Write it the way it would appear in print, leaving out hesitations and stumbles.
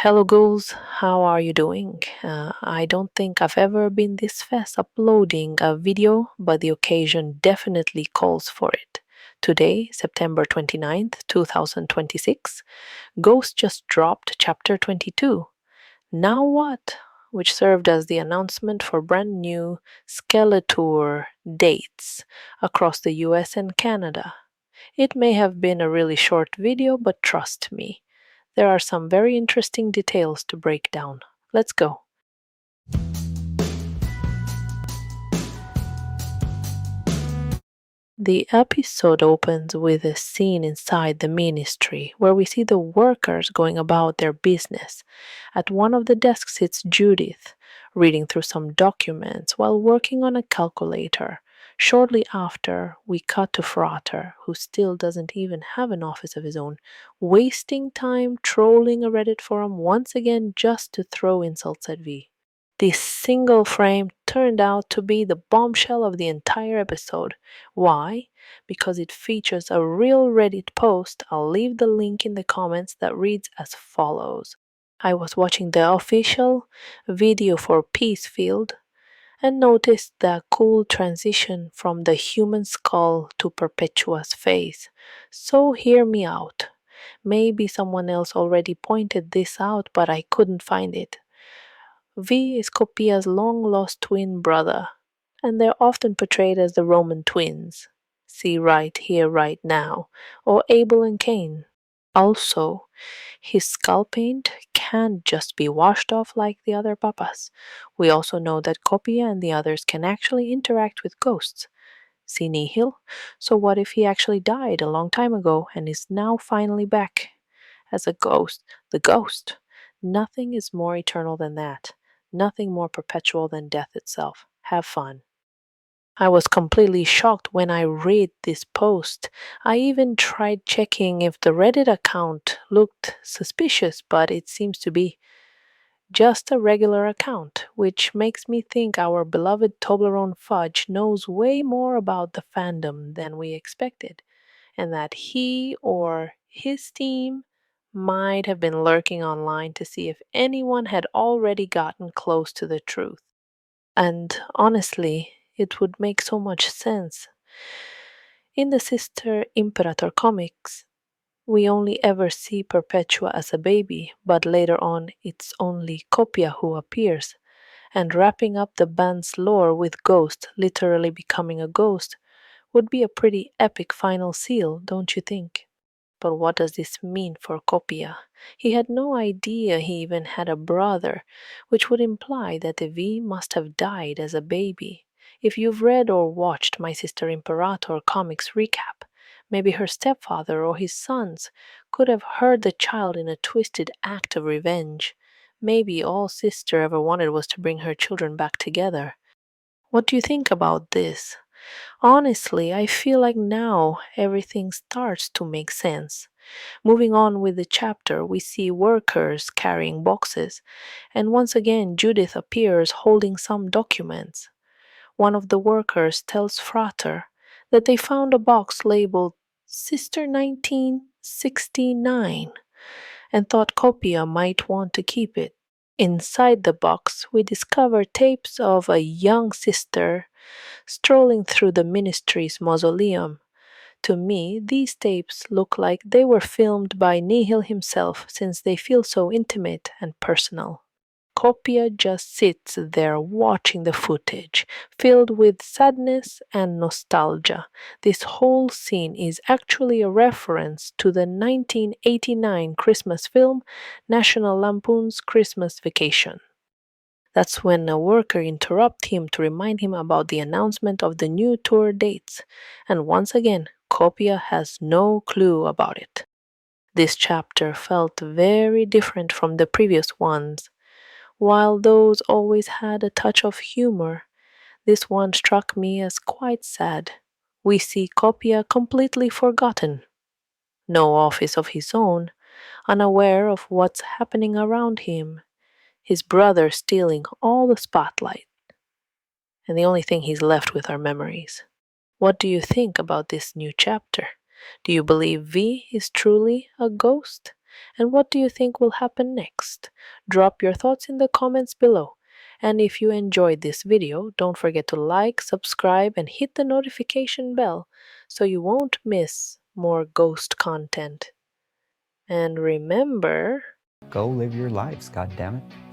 Hello, ghouls. How are you doing? I don't think I've ever been this fast uploading a video, but the occasion definitely calls for it. Today, September 29th, 2026, Ghost just dropped chapter 22. Now what? Which served as the announcement for brand new Skeletor dates across the US and Canada. It may have been a really short video, but trust me, there are some very interesting details to break down. Let's go. The episode opens with a scene inside the ministry where we see the workers going about their business. At one of the desks sits Judith, reading through some documents while working on a calculator. Shortly after, we cut to Frater, who still doesn't even have an office of his own, wasting time trolling a Reddit forum once again just to throw insults at V. This single frame turned out to be the bombshell of the entire episode. Why? Because it features a real Reddit post. I'll leave the link in the comments that reads as follows. I was watching the official video for Peacefield and noticed the cool transition from the human skull to Perpetua's face. So hear me out. Maybe someone else already pointed this out, but I couldn't find it. V is Copia's long-lost twin brother, and they're often portrayed as the Roman twins. See Right Here, Right Now, or Abel and Cain. Also, his skull paint can't just be washed off like the other papas. We also know that Copia and the others can actually interact with ghosts. See Nihil? So what if he actually died a long time ago and is now finally back as a ghost? The ghost. Nothing is more eternal than that. Nothing more perpetual than death itself. Have fun. I was completely shocked when I read this post. I even tried checking if the Reddit account looked suspicious, but it seems to be just a regular account, which makes me think our beloved Toblerone Fudge knows way more about the fandom than we expected, and that he or his team might have been lurking online to see if anyone had already gotten close to the truth. And honestly, it would make so much sense. In the Sister Imperator comics, we only ever see Perpetua as a baby, but later on it's only Copia who appears. And wrapping up the band's lore with Ghost literally becoming a ghost would be a pretty epic final seal, don't you think? But what does this mean for Copia? He had no idea he even had a brother, which would imply that Evie must have died as a baby. If you've read or watched My Sister Imperator comics recap, maybe her stepfather or his sons could have hurt the child in a twisted act of revenge. Maybe all Sister ever wanted was to bring her children back together. What do you think about this? Honestly, I feel like now everything starts to make sense. Moving on with the chapter, we see workers carrying boxes, and once again Judith appears holding some documents. One of the workers tells Frater that they found a box labeled Sister 1969 and thought Copia might want to keep it. Inside the box, we discover tapes of a young sister strolling through the ministry's mausoleum. To me, these tapes look like they were filmed by Nihil himself since they feel so intimate and personal. Copia just sits there watching the footage, filled with sadness and nostalgia. This whole scene is actually a reference to the 1989 Christmas film National Lampoon's Christmas Vacation. That's when a worker interrupts him to remind him about the announcement of the new tour dates, and once again, Copia has no clue about it. This chapter felt very different from the previous ones. While those always had a touch of humor, this one struck me as quite sad. We see Copia completely forgotten. No office of his own, unaware of what's happening around him. His brother stealing all the spotlight. And the only thing he's left with are memories. What do you think about this new chapter? Do you believe V is truly a ghost? And what do you think will happen next? Drop your thoughts in the comments below. And if you enjoyed this video, don't forget to like, subscribe, and hit the notification bell so you won't miss more ghost content. And remember, go live your lives, goddammit.